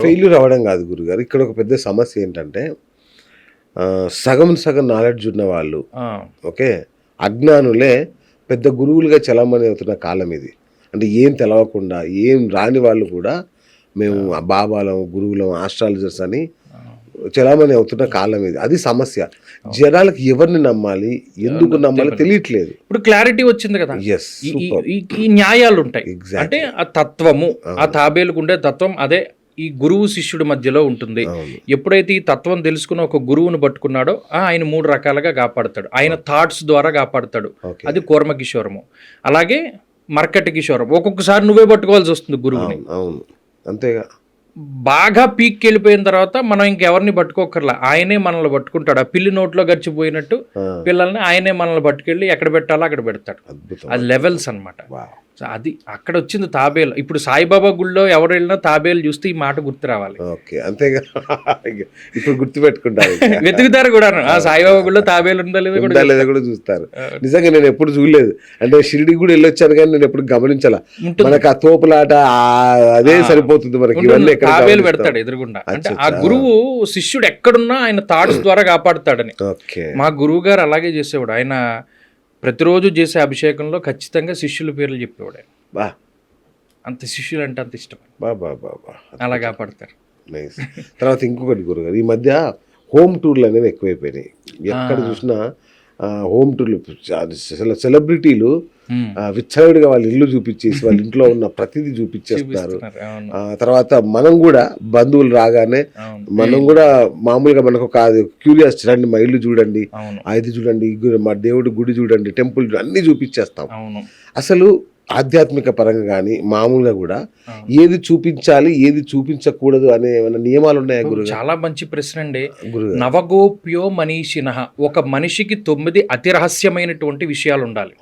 Failure అవ్వడం కాదు గురుగారు. ఇక్కడ ఒక పెద్ద సమస్య ఏంటంటే సగం సగం నాలెడ్జ్ ఉన్న వాళ్ళు ఓకే అజ్ఞానులే పెద్ద గురువులుగా చలామణి అవుతున్న కాలం ఇది. అంటే ఏం తెలవకుండా ఏం రాని వాళ్ళు కూడా మేము బాబాలం గురువులం ఆస్ట్రాలజర్స్ అని చలామణి అవుతున్న కాలం ఇది. అది సమస్య. జనాలకు ఎవరిని నమ్మాలి ఎందుకు నమ్మాలి తెలియట్లేదు. ఇప్పుడు క్లారిటీ వచ్చింది కదా. ఈ న్యాయాలు ఉంటాయి. అంటే ఆ తత్వము, ఆ తాబేలుకు ఉండే తత్వం అదే ఈ గురువు శిష్యుడి మధ్యలో ఉంటుంది. ఎప్పుడైతే ఈ తత్వం తెలుసుకుని ఒక గురువును పట్టుకున్నాడో ఆయన 3 రకాలుగా కాపాడుతాడు. ఆయన థాట్స్ ద్వారా కాపాడుతాడు. అది కూర్మ కిషోరము. అలాగే మర్కటి కిషోరం. ఒక్కొక్కసారి నువ్వే పట్టుకోవాల్సి వస్తుంది గురువుని. అంతేగా. బాగా పీక్కి వెళ్ళిపోయిన తర్వాత మనం ఇంకెవరిని పట్టుకోకర్లా, ఆయనే మనల్ని పట్టుకుంటాడు. ఆ పిల్లి నోట్లో గడిచిపోయినట్టు పిల్లల్ని ఆయనే మనల్ని పట్టుకెళ్ళి ఎక్కడ పెట్టాలో అక్కడ పెడతాడు. అది లెవెల్స్ అనమాట. అది అక్కడ వచ్చింది తాబేలు. ఇప్పుడు సాయిబాబా గుళ్ళో ఎవరు వెళ్ళినా తాబేలు చూస్తే ఈ మాట గుర్తు రావాలి. అంతేగా. ఇప్పుడు గుర్తు పెట్టుకుంటారు, వెతుకుతారు కూడా. ఆ సాయిబాబా గుళ్ళో తాబేలు ఉందా లేదా కూడా చూస్తారు. నిజంగా నేను ఎప్పుడు చూడలేదు. అంటే షిరిడి కూడా వెళ్ళొచ్చాను కానీ నేను ఎప్పుడు గమనించాలా. మనకు ఆ తోపులాట అదే సరిపోతుంది మనకి. తాబేలు పెడతాడు ఎదురుగుండా. అంటే ఆ గురువు శిష్యుడు ఎక్కడున్నా ఆయన థాట్స్ ద్వారా కాపాడుతాడని. మా గురువు గారు అలాగే చేసేవాడు. ఆయన ప్రతిరోజు చేసే అభిషేకంలో ఖచ్చితంగా శిష్యుల పేర్లు చెప్పేవాడు. అంత శిష్యులు అంటే అంత ఇష్టం. అలా కాపాడతారు. తర్వాత ఇంకొకటి గురుగారు, ఈ మధ్య హోమ్ టూర్లు అనేవి ఎక్కువైపోయినాయి. ఎక్కడ చూసినా హోమ్ టూర్లు. సెలబ్రిటీలు విచ్చలవిడిగా వాళ్ళ ఇల్లు చూపించేసి వాళ్ళ ఇంట్లో ఉన్న ప్రతిదీ చూపించేస్తున్నారు. తర్వాత మనం కూడా బంధువులు రాగానే మనం కూడా మామూలుగా మనకు ఒక క్యూరియాసిటీ, రండి మా ఇల్లు చూడండి, ఇది చూడండి, మా దేవుడి గుడి చూడండి, టెంపుల్ అన్ని చూపించేస్తాం. అసలు ఆధ్యాత్మిక పరంగా కానీ మామూలుగా కూడా ఏది చూపించాలి ఏది చూపించకూడదు అనే ఏమైనా నియమాలు ఉన్నాయా గురు? చాలా మంచి ప్రశ్న అండి. నవగోప్యో మనీషిణ. ఒక మనిషికి 9 అతి రహస్యమైనటువంటి విషయాలు ఉండాలి.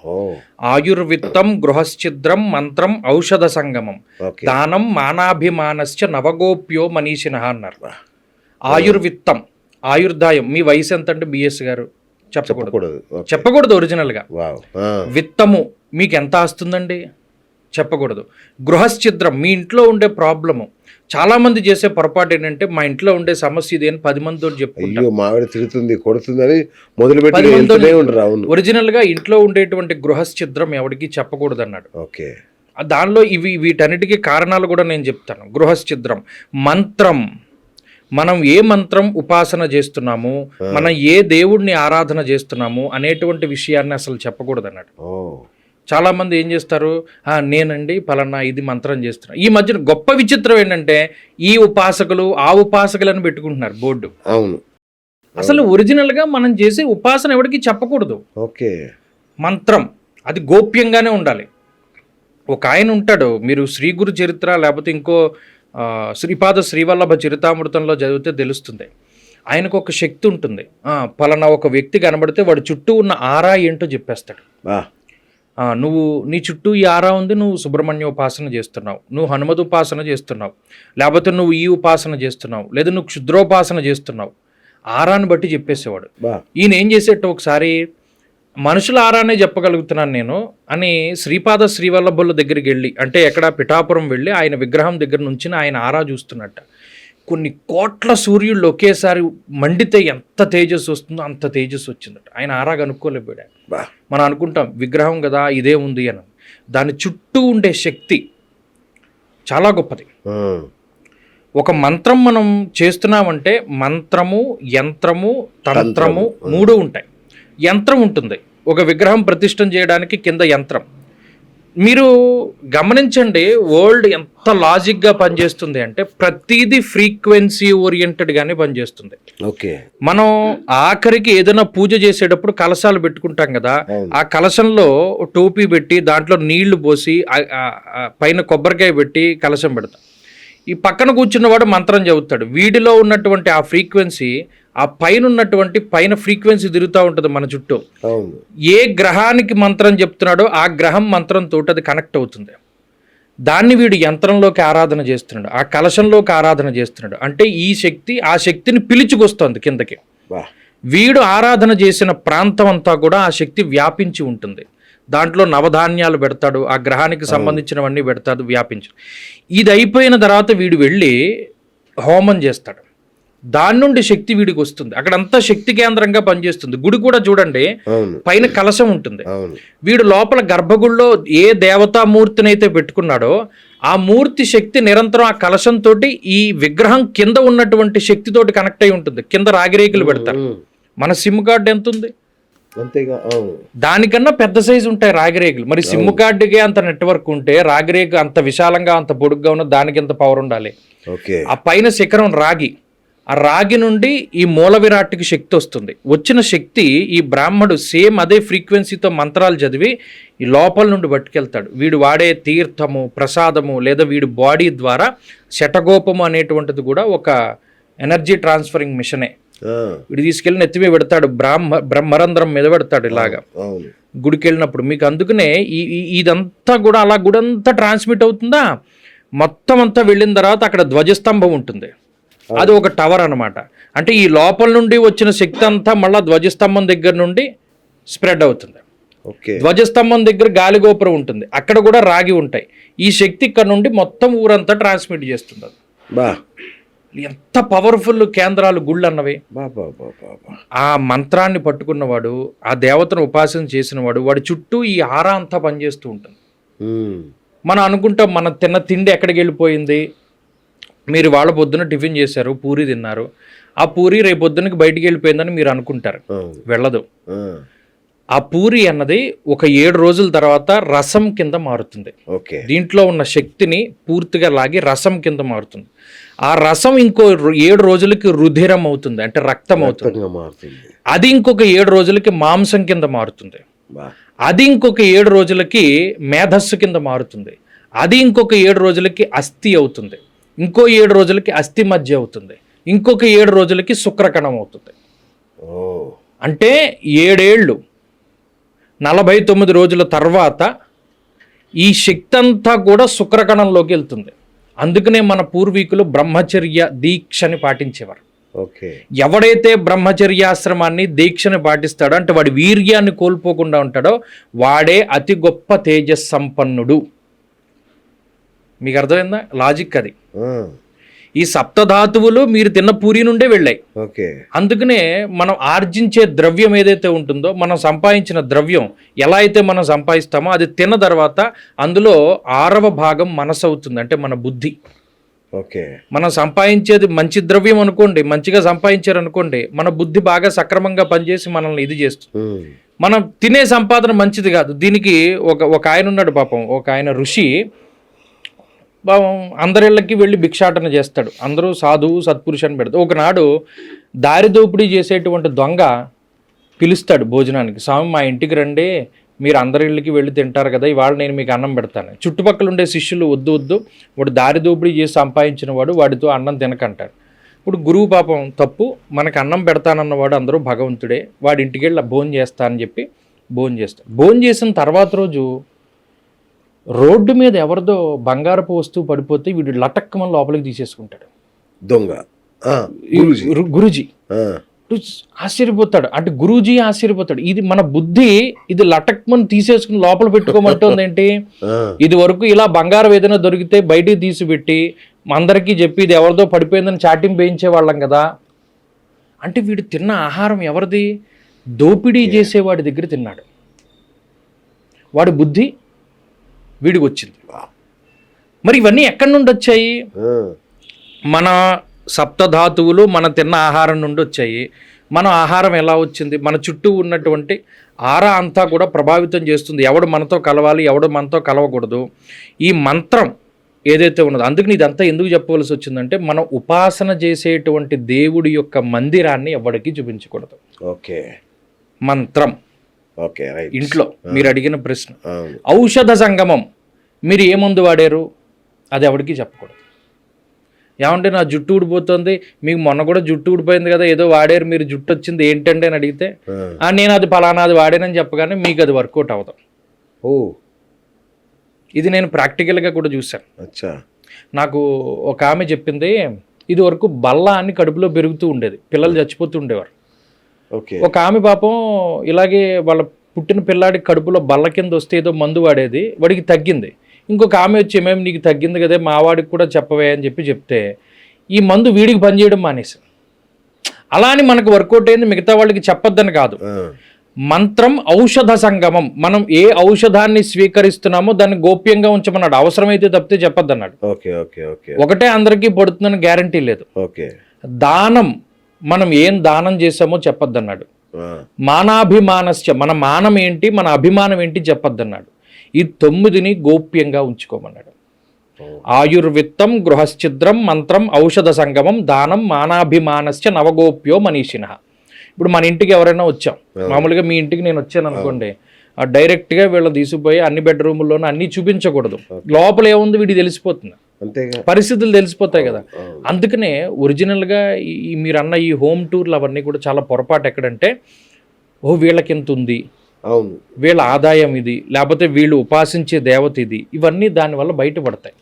ఆయుర్విత్తం, గృహశ్చిద్రం, మంత్రం, ఔషధ సంగమం, దానం, మానాభిమానశ్చ నవగోప్యో మనీషిణ అన్నారు. ఆయుర్విత్తం, ఆయుర్దాయం. మీ వయసు ఎంత అంటే బిఎస్ గారు చెప్పకూడదు ఒరిజినల్ గా. విత్తము, మీకు ఎంత వస్తుందండి చెప్పకూడదు. గృహశ్చిద్రం, మీ ఇంట్లో ఉండే ప్రాబ్లము. చాలా మంది చేసే పొరపాటు ఏంటంటే మా ఇంట్లో ఉండే సమస్య ఇది అని 10 మందితో చెప్పుకుంటారు. ఒరిజినల్ గా ఇంట్లో ఉండేటువంటి గృహశ్చిద్రం ఎవరికి చెప్పకూడదు అన్నాడు. దానిలో వీటన్నిటికీ కారణాలు కూడా నేను చెప్తాను. గృహశ్చిద్రం, మంత్రం, మనం ఏ మంత్రం ఉపాసన చేస్తున్నాము, మనం ఏ దేవుడిని ఆరాధన చేస్తున్నాము అనేటువంటి విషయాన్ని అసలు చెప్పకూడదు అన్నాడు. చాలా మంది ఏం చేస్తారు, నేనండి పలానా ఇది మంత్రం చేస్తున్నా. ఈ మధ్యన గొప్ప విచిత్రం ఏంటంటే ఈ ఉపాసకులు ఆ ఉపాసకులను పెట్టుకుంటున్నారు బోర్డు. అవును. అసలు ఒరిజినల్ గా మనం చేసే ఉపాసన ఎవరికి చెప్పకూడదు. మంత్రం అది గోప్యంగానే ఉండాలి. ఒక ఆయన ఉంటాడు, మీరు శ్రీ గురు చరిత్ర లేకపోతే ఇంకో శ్రీపాద శ్రీవల్లభ చరితామృతంలో చదివితే తెలుస్తుంది. ఆయనకు ఒక శక్తి ఉంటుంది. పలానా ఒక వ్యక్తి కనబడితే వాడి చుట్టూ ఉన్న ఆరా ఏంటో చెప్పేస్తాడు. నువ్వు నీ చుట్టూ ఈ ఆరా ఉంది, నువ్వు సుబ్రహ్మణ్య ఉపాసన చేస్తున్నావు, నువ్వు హనుమద్ ఉపాసన చేస్తున్నావు, లేకపోతే నువ్వు ఈ ఉపాసన చేస్తున్నావు, లేదా నువ్వు క్షుద్రోపాసన చేస్తున్నావు. ఆరాన్ని బట్టి చెప్పేసేవాడు. ఈయన ఏం చేసేట్టు ఒకసారి మనుషుల ఆరానే చెప్పగలుగుతున్నాను నేను అని శ్రీపాద శ్రీవల్లభుల దగ్గరికి వెళ్ళి, అంటే ఎక్కడ పిఠాపురం వెళ్ళి ఆయన విగ్రహం దగ్గర నుంచి ఆయన ఆరా చూస్తున్నట్ట. కొన్ని కోట్ల సూర్యుళ్ళు ఒకేసారి మండితే ఎంత తేజస్సు వస్తుందో అంత తేజస్సు వచ్చిందట. ఆయన ఆరా కనుక్కోలేకపోయాడు. మనం అనుకుంటాం విగ్రహం కదా ఇదే ఉంది అని. దాని చుట్టూ ఉండే శక్తి చాలా గొప్పది. ఒక మంత్రం మనం చేస్తున్నామంటే మంత్రము, యంత్రము, తంత్రము 3 ఉంటాయి. యంత్రం ఉంటుంది, ఒక విగ్రహం ప్రతిష్టం చేయడానికి కింద యంత్రం. మీరు గమనించండి, వరల్డ్ ఎంత లాజిక్గా పనిచేస్తుంది అంటే ప్రతిదీ ఫ్రీక్వెన్సీ ఓరియంటెడ్గానే పనిచేస్తుంది. మనం ఆఖరికి ఏదైనా పూజ చేసేటప్పుడు కలశాలు పెట్టుకుంటాం కదా, ఆ కలశంలో టోపీ పెట్టి దాంట్లో నీళ్లు పోసి పైన కొబ్బరికాయ పెట్టి కలశం పెడతాం. ఈ పక్కన కూర్చున్నవాడు మంత్రం చదువుతాడు. వీడిలో ఉన్నటువంటి ఆ ఫ్రీక్వెన్సీ ఆ పైన ఉన్నటువంటి పైన ఫ్రీక్వెన్సీ తిరుగుతూ ఉంటుంది మన చుట్టూ. ఏ గ్రహానికి మంత్రం చెప్తున్నాడో ఆ గ్రహం మంత్రంతో అది కనెక్ట్ అవుతుంది. దాన్ని వీడు యంత్రంలోకి ఆరాధన చేస్తున్నాడు, ఆ కలశంలోకి ఆరాధన చేస్తున్నాడు. అంటే ఈ శక్తి ఆ శక్తిని పిలుచుకొస్తుంది కిందకి. వీడు ఆరాధన చేసిన ప్రాంతం అంతా కూడా ఆ శక్తి వ్యాపించి ఉంటుంది. దాంట్లో నవధాన్యాలు పెడతాడు, ఆ గ్రహానికి సంబంధించినవన్నీ పెడతాడు, వ్యాపించు. ఇది అయిపోయిన తర్వాత వీడు వెళ్ళి హోమం చేస్తాడు. దాని నుండి శక్తి వీడికి వస్తుంది. అక్కడంతా శక్తి కేంద్రంగా పనిచేస్తుంది. గుడి కూడా చూడండి, పైన కలశం ఉంటుంది. వీడు లోపల గర్భగుడిలో ఏ దేవతామూర్తిని అయితే పెట్టుకున్నాడో ఆ మూర్తి శక్తి నిరంతరం ఆ కలశంతో ఈ విగ్రహం కింద ఉన్నటువంటి శక్తితోటి కనెక్ట్ అయి ఉంటుంది. కింద రాగిరేకులు పెడతారు. మన సిమ్ కార్డు ఎంత ఉంది, దానికన్నా పెద్ద సైజు ఉంటాయి రాగిరేకులు. మరి సిమ్ కార్డుకే అంత నెట్వర్క్ ఉంటే రాగిరేకు అంత విశాలంగా అంత పొడుగ్గా ఉన్న దానికి ఎంత పవర్ ఉండాలి. ఆ పైన శిఖరం రాగి, ఆ రాగి నుండి ఈ మూల విరాట్కి శక్తి వస్తుంది. వచ్చిన శక్తి ఈ బ్రాహ్మడు సేమ్ అదే ఫ్రీక్వెన్సీతో మంత్రాలు చదివి ఈ లోపల నుండి పట్టుకెళ్తాడు. వీడు వాడే తీర్థము, ప్రసాదము, లేదా వీడి బాడీ ద్వారా శటగోపము అనేటువంటిది కూడా ఒక ఎనర్జీ ట్రాన్స్ఫరింగ్ మిషనే. వీడు తీసుకెళ్ళి నెత్తిమీ పెడతాడు, బ్రహ్మరంధ్రం మీద పెడతాడు ఇలాగా గుడికి వెళ్ళినప్పుడు. మీకు అందుకనే ఇదంతా కూడా అలా గుడంతా ట్రాన్స్మిట్ అవుతుందా. మొత్తం అంతా వెళ్ళిన తర్వాత అక్కడ ధ్వజస్తంభం ఉంటుంది. అది ఒక టవర్ అనమాట. అంటే ఈ లోపల నుండి వచ్చిన శక్తి అంతా మళ్ళా ధ్వజస్తంభం దగ్గర నుండి స్ప్రెడ్ అవుతుంది. ధ్వజస్తంభం దగ్గర గాలిగోపురం ఉంటుంది, అక్కడ కూడా రాగి ఉంటాయి. ఈ శక్తి ఇక్కడ నుండి మొత్తం ఊరంతా ట్రాన్స్మిట్ చేస్తుంది. అది ఎంత పవర్ఫుల్ కేంద్రాలు గుళ్ళు అన్నవి. ఆ మంత్రాన్ని పట్టుకున్నవాడు, ఆ దేవతను ఉపాసన చేసిన వాడు, వాడి చుట్టూ ఈ ఆరా అంతా పనిచేస్తూ ఉంటుంది. మనం అనుకుంటాం మన తిన్న తిండి ఎక్కడికి వెళ్ళిపోయింది. మీరు వాళ్ళ పొద్దున టిఫిన్ చేశారు, పూరి తిన్నారు, ఆ పూరి రేపు పొద్దునకి బయటికి వెళ్ళిపోయిందని మీరు అనుకుంటారు. వెళ్ళదు. ఆ పూరి అన్నది ఒక 7 రోజుల తర్వాత రసం కింద మారుతుంది. దీంట్లో ఉన్న శక్తిని పూర్తిగా లాగి రసం కింద మారుతుంది. ఆ రసం ఇంకో 7 రోజులకి రుధిరం అవుతుంది, అంటే రక్తం అవుతుంది. అది ఇంకొక 7 రోజులకి మాంసం కింద మారుతుంది. అది ఇంకొక 7 రోజులకి మేధస్సు కింద మారుతుంది. అది ఇంకొక 7 రోజులకి అస్థి అవుతుంది. ఇంకో 7 రోజులకి అస్థి మధ్య అవుతుంది. ఇంకొక 7 రోజులకి శుక్రకణం అవుతుంది. అంటే 7 ఏళ్ళు 49 రోజుల తర్వాత ఈ శక్తి అంతా కూడా శుక్రకణంలోకి వెళ్తుంది. అందుకనే మన పూర్వీకులు బ్రహ్మచర్య దీక్షని పాటించేవారు. ఎవడైతే బ్రహ్మచర్యాశ్రమాన్ని దీక్షని పాటిస్తాడో, అంటే వాడి వీర్యాన్ని కోల్పోకుండా ఉంటాడో, వాడే అతి గొప్ప తేజస్సంపన్నుడు. మీకు అర్థమైందా లాజిక్? అది ఈ సప్తధాతువులు మీరు తిన్న పూరి నుండే వెళ్ళాయి. అందుకనే మనం ఆర్జించే ద్రవ్యం ఏదైతే ఉంటుందో, మనం సంపాదించిన ద్రవ్యం ఎలా అయితే మనం సంపాదిస్తామో, అది తిన్న తర్వాత అందులో 6వ భాగం మనసు అవుతుంది, అంటే మన బుద్ధి. మనం సంపాదించేది మంచి ద్రవ్యం అనుకోండి, మంచిగా సంపాదించారు అనుకోండి, మన బుద్ధి బాగా సక్రమంగా పనిచేసి మనల్ని ఇది చేస్తుంది. మనం తినే సంపాదన మంచిది కాదు. దీనికి ఒక ఆయన ఉన్నాడు పాపం, ఒక ఆయన ఋషి. అందరిళ్ళకి వెళ్ళి భిక్షాటన చేస్తాడు. అందరూ సాధువు సత్పురుషు అని పెడతాడు. ఒకనాడు దారి దోపిడీ చేసేటువంటి దొంగ పిలుస్తాడు భోజనానికి. స్వామి మా ఇంటికి రండి, మీరు అందరిళ్ళకి వెళ్ళి తింటారు కదా, ఇవాళ నేను మీకు అన్నం పెడతాను. చుట్టుపక్కల ఉండే శిష్యులు వద్దు వాడు దారి దోపిడీ చేసి సంపాదించిన వాడు, వాడితో అన్నం తినకంటాడు. ఇప్పుడు గురువు పాపం తప్పు, మనకు అన్నం పెడతానన్నవాడు అందరూ భగవంతుడే, వాడి ఇంటికి వెళ్ళి భోజనం చేస్తానని చెప్పి భోజనం చేస్తాడు. భోజనం చేసిన తర్వాత రోజు రోడ్డు మీద ఎవరిదో బంగారపు వస్తువు పడిపోతే వీడు లటక్కమని లోపలికి తీసేసుకుంటాడు దొంగ. గురూజీ ఆశ్చర్యపోతాడు. అంటే గురూజీ ఆశ్చర్యపోతాడు. ఇది మన బుద్ధి, ఇది లటక్మని తీసేసుకుని లోపల పెట్టుకోమంటుంది ఏంటి? ఇది వరకు ఇలా బంగారం ఏదైనా దొరికితే బయటికి తీసిపెట్టి అందరికీ చెప్పి ఇది ఎవరిదో పడిపోయిందని చాటింపు వేయించే వాళ్ళం కదా. అంటే వీడు తిన్న ఆహారం ఎవరిది? దోపిడీ చేసేవాడి దగ్గర తిన్నాడు. వాడి బుద్ధి వీడికి వచ్చింది. మరి ఇవన్నీ ఎక్కడి నుండి వచ్చాయి? మన సప్తధాతువులు మన తిన్న ఆహారం నుండి వచ్చాయి. మన ఆహారం ఎలా వచ్చింది? మన చుట్టూ ఉన్నటువంటి ఆరా అంతా కూడా ప్రభావితం చేస్తుంది. ఎవడు మనతో కలవాలి, ఎవడు మనతో కలవకూడదు. ఈ మంత్రం ఏదైతే ఉన్నదో, అందుకని ఇదంతా ఎందుకు చెప్పవలసి వచ్చిందంటే, మనం ఉపాసన చేసేటువంటి దేవుడి యొక్క మందిరాన్ని ఎవరికి చూపించకూడదు. మంత్రం ఇంట్లో మీరు అడిగిన ప్రశ్న. ఔషధ సంగమం, మీరు ఏ మందు వాడారు అది ఎవరికి చెప్పకూడదు. ఏమంటే నా జుట్టు ఊడిపోతుంది, మీకు మొన్న కూడా జుట్టు ఊడిపోయింది కదా, ఏదో వాడారు, మీరు జుట్టు వచ్చింది ఏంటంటే అని అడిగితే నేను అది ఫలానాది వాడానని చెప్పగానే మీకు అది వర్కౌట్ అవుతాం. ఇది నేను ప్రాక్టికల్గా కూడా చూశాను. నాకు ఒక ఆమె చెప్పింది, ఇది వరకు బల్ల అని కడుపులో పెరుగుతూ ఉండేది, పిల్లలు చచ్చిపోతూ ఉండేవారు. ఒక ఆమె పాపం ఇలాగే వాళ్ళ పుట్టిన పిల్లాడి కడుపులో బల్ల కింద వస్తే ఏదో మందు వాడేది, వాడికి తగ్గింది. ఇంకొక ఆమె వచ్చి ఏమేమి నీకు తగ్గింది కదా, మా వాడికి కూడా చెప్పవే అని చెప్తే ఈ మందు వీడికి పనిచేయడం మానేసి. అలా అని మనకు వర్కౌట్ అయింది మిగతా వాళ్ళకి చెప్పొద్దని కాదు. మంత్రం ఔషధ సంగమం. మనం ఏ ఔషధాన్ని స్వీకరిస్తున్నామో దాన్ని గోప్యంగా ఉంచమన్నాడు. అవసరమైతే తప్పితే చెప్పొద్దన్నాడు. ఒకటే అందరికీ పడుతుందని గ్యారంటీ లేదు. దానం, మనం ఏం దానం చేసామో చెప్పొద్దన్నాడు. మానాభిమానస్య, మన మానం ఏంటి, మన అభిమానం ఏంటి చెప్పొద్దన్నాడు. ఈ 9ని గోప్యంగా ఉంచుకోమన్నాడు. ఆయుర్విత్తం, గృహశ్చిద్రం, మంత్రం, ఔషధ సంగమం, దానం, మానాభిమానస్య, నవగోప్యో మనీషినః. ఇప్పుడు మన ఇంటికి ఎవరైనా వచ్చాం, మామూలుగా మీ ఇంటికి నేను వచ్చాను అనుకోండి, డైరెక్ట్గా వీళ్ళని తీసుకుపోయి అన్ని బెడ్రూముల్లోనూ అన్ని చూపించకూడదు. లోపల ఏముంది వీడికి తెలిసిపోతుంది, పరిస్థితులు తెలిసిపోతాయి కదా. అందుకనే ఒరిజినల్గా మీరు అన్న ఈ హోమ్ టూర్లు అవన్నీ కూడా చాలా పొరపాటు. ఎక్కడంటే వీళ్ళకి ఎంత ఉంది, వీళ్ళ ఆదాయం ఇది, లేకపోతే వీళ్ళు ఉపాసించే దేవత ఇది, ఇవన్నీ దానివల్ల బయటపడతాయి.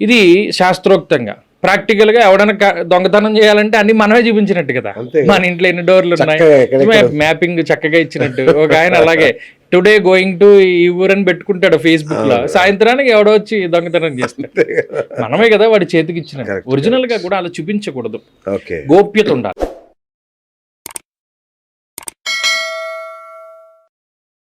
ఇది శాస్త్రోక్తంగా. ప్రాక్టికల్గా ఎవడైనా దొంగతనం చేయాలంటే అన్ని మనమే చూపించినట్టు కదా. మన ఇంట్లో ఎన్ని డోర్లు ఉన్నాయి, మ్యాపింగ్ చక్కగా ఇచ్చినట్టు. ఒక ఆయన అలాగే టుడే గోయింగ్ టు ఈ ఊరని పెట్టుకుంటాడు ఫేస్బుక్ లో, సాయంత్రానికి ఎవడో వచ్చి దొంగతనం చేస్తాడు. మనమే కదా వాడి చేతికి ఇచ్చినట్టు. ఒరిజినల్ గా కూడా అలా చూపించకూడదు, గోప్యత ఉండాలి.